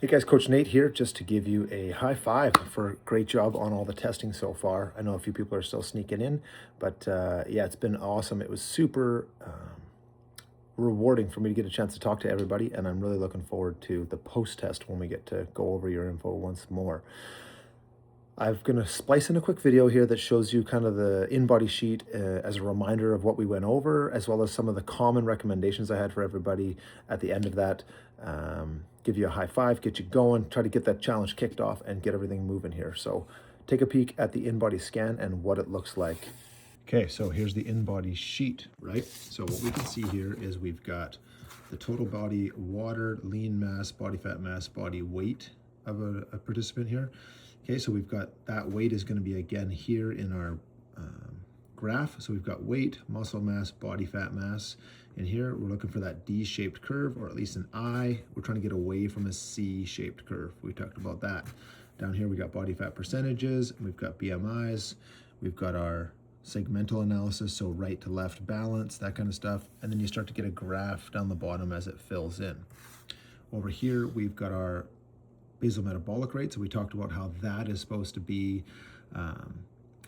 Hey guys, Coach Nate here, just to give you a high five for a great job on all the testing so far. I know a few people are still sneaking in, but yeah, it's been awesome. It was super rewarding for me to get a chance to talk to everybody, and I'm really looking forward to the post-test when we get to go over your info once more. I'm going to splice in a quick video here that shows you kind of the Inbody sheet as a reminder of what we went over, as well as some of the common recommendations I had for everybody at the end of that. Give you a high five, get you going, try to get that challenge kicked off and get everything moving here. So take a peek at the Inbody scan and what it looks like. Okay, so here's the Inbody sheet, right? So what we can see here is we've got the total body water, lean mass, body fat mass, body weight of a participant here. Okay, so we've got that weight is going to be again here in our graph. So we've got weight, muscle mass, body fat mass. And here we're looking for that D-shaped curve, or at least an I. We're trying to get away from a C-shaped curve. We talked about that. Down here we got body fat percentages, we've got BMIs, we've got our segmental analysis, so right to left balance, that kind of stuff. And then you start to get a graph down the bottom as it fills in. Over here we've got our basal metabolic rate. So we talked about how that is supposed to be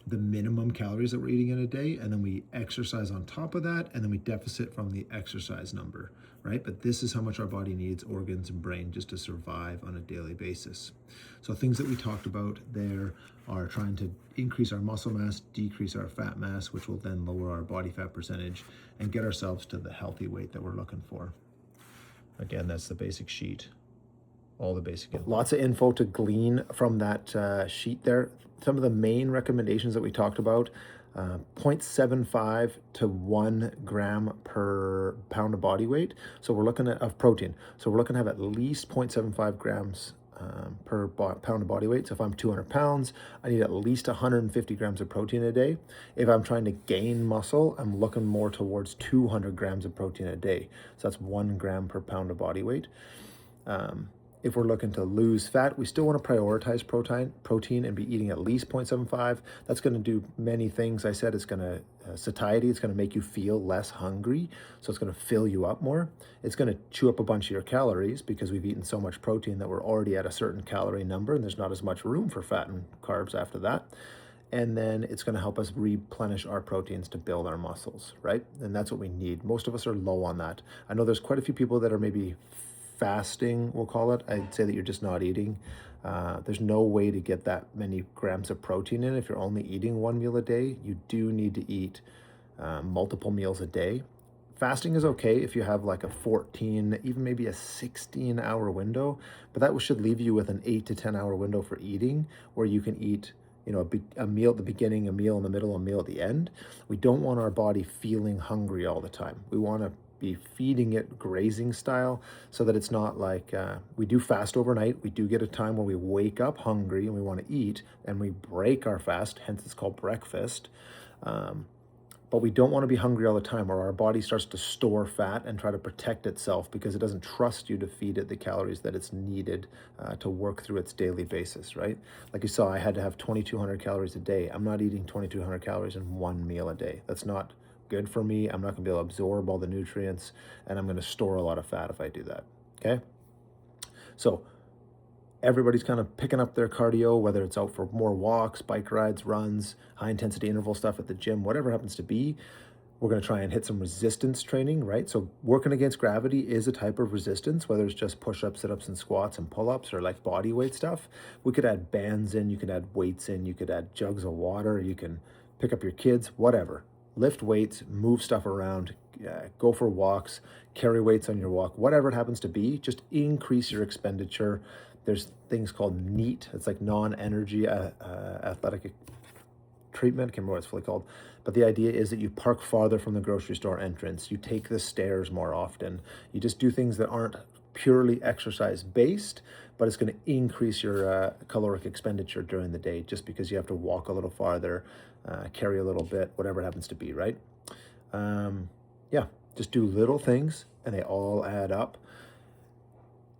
the minimum calories that we're eating in a day, and then we exercise on top of that, and then we deficit from the exercise number, right? But this is how much our body needs, organs and brain, just to survive on a daily basis. So things that we talked about there are trying to increase our muscle mass, decrease our fat mass, which will then lower our body fat percentage and get ourselves to the healthy weight that we're looking for. Again, that's the basic sheet. All the basic info. Lots of info to glean from that sheet there. Some of the main recommendations that we talked about, 0.75 to 1 gram per pound of body weight. So we're looking at of protein. So we're looking to have at least 0.75 grams per pound of body weight. So if I'm 200 pounds, I need at least 150 grams of protein a day. If I'm trying to gain muscle, I'm looking more towards 200 grams of protein a day. So that's 1 gram per pound of body weight. If we're looking to lose fat, we still want to prioritize protein and be eating at least 0.75. That's going to do many things. I said it's going to, satiety, it's going to make you feel less hungry. So it's going to fill you up more. It's going to chew up a bunch of your calories because we've eaten so much protein that we're already at a certain calorie number and there's not as much room for fat and carbs after that. And then it's going to help us replenish our proteins to build our muscles, right? And that's what we need. Most of us are low on that. I know there's quite a few people that are maybe fasting, we'll call it. I'd say that you're just not eating. There's no way to get that many grams of protein in if you're only eating 1 meal a day. You do need to eat multiple meals a day. Fasting is okay if you have like a 14, even maybe a 16-hour window, but that should leave you with an 8 to 10-hour window for eating, where you can eat, you know, a meal at the beginning, a meal in the middle, a meal at the end. We don't want our body feeling hungry all the time. We want to be feeding it grazing style, so that it's not like we do fast overnight. We do get a time where we wake up hungry and we want to eat, and we break our fast, hence it's called breakfast. But we don't want to be hungry all the time, or our body starts to store fat and try to protect itself because it doesn't trust you to feed it the calories that it's needed to work through its daily basis, right? Like you saw, I had to have 2,200 calories a day. I'm not eating 2,200 calories in 1 meal a day. That's not good for me. I'm not gonna be able to absorb all the nutrients, and I'm gonna store a lot of fat if I do that, okay? So everybody's kind of picking up their cardio, whether it's out for more walks, bike rides, runs, high intensity interval stuff at the gym, whatever it happens to be. We're gonna try and hit some resistance training, right? So working against gravity is a type of resistance, whether it's just push-ups, sit-ups, and squats and pull-ups, or like body weight stuff. We could add bands in, you could add weights in, you could add jugs of water, you can pick up your kids, whatever. Lift weights, move stuff around, go for walks, carry weights on your walk, whatever it happens to be, just increase your expenditure. There's things called NEAT, it's like non-energy athletic treatment, I can't remember what it's fully called, but the idea is that you park farther from the grocery store entrance, you take the stairs more often, you just do things that aren't purely exercise based, but it's going to increase your caloric expenditure during the day just because you have to walk a little farther, carry a little bit, whatever it happens to be, right? Yeah, just do little things and they all add up.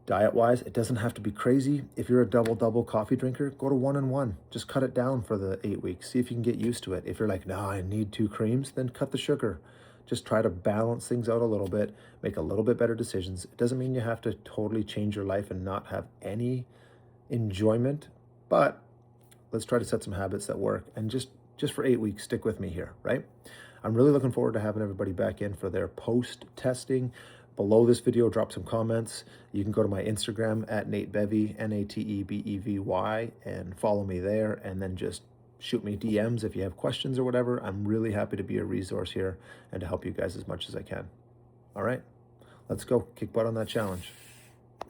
Diet-wise, it doesn't have to be crazy. If you're a double coffee drinker, go to 1 and 1. Just cut it down for the 8 weeks. See if you can get used to it. If you're like, no, I need 2 creams, then cut the sugar. just try to balance things out a little bit, make a little bit better decisions. It doesn't mean you have to totally change your life and not have any enjoyment, but let's try to set some habits that work, and just for 8 weeks, stick with me here, right? I'm really looking forward to having everybody back in for their post-testing. Below this video, drop some comments. You can go to my Instagram at Nate Bevy, Natebevy, and follow me there, and then just shoot me DMs if you have questions or whatever. I'm really happy to be a resource here and to help you guys as much as I can. All right, let's go kick butt on that challenge.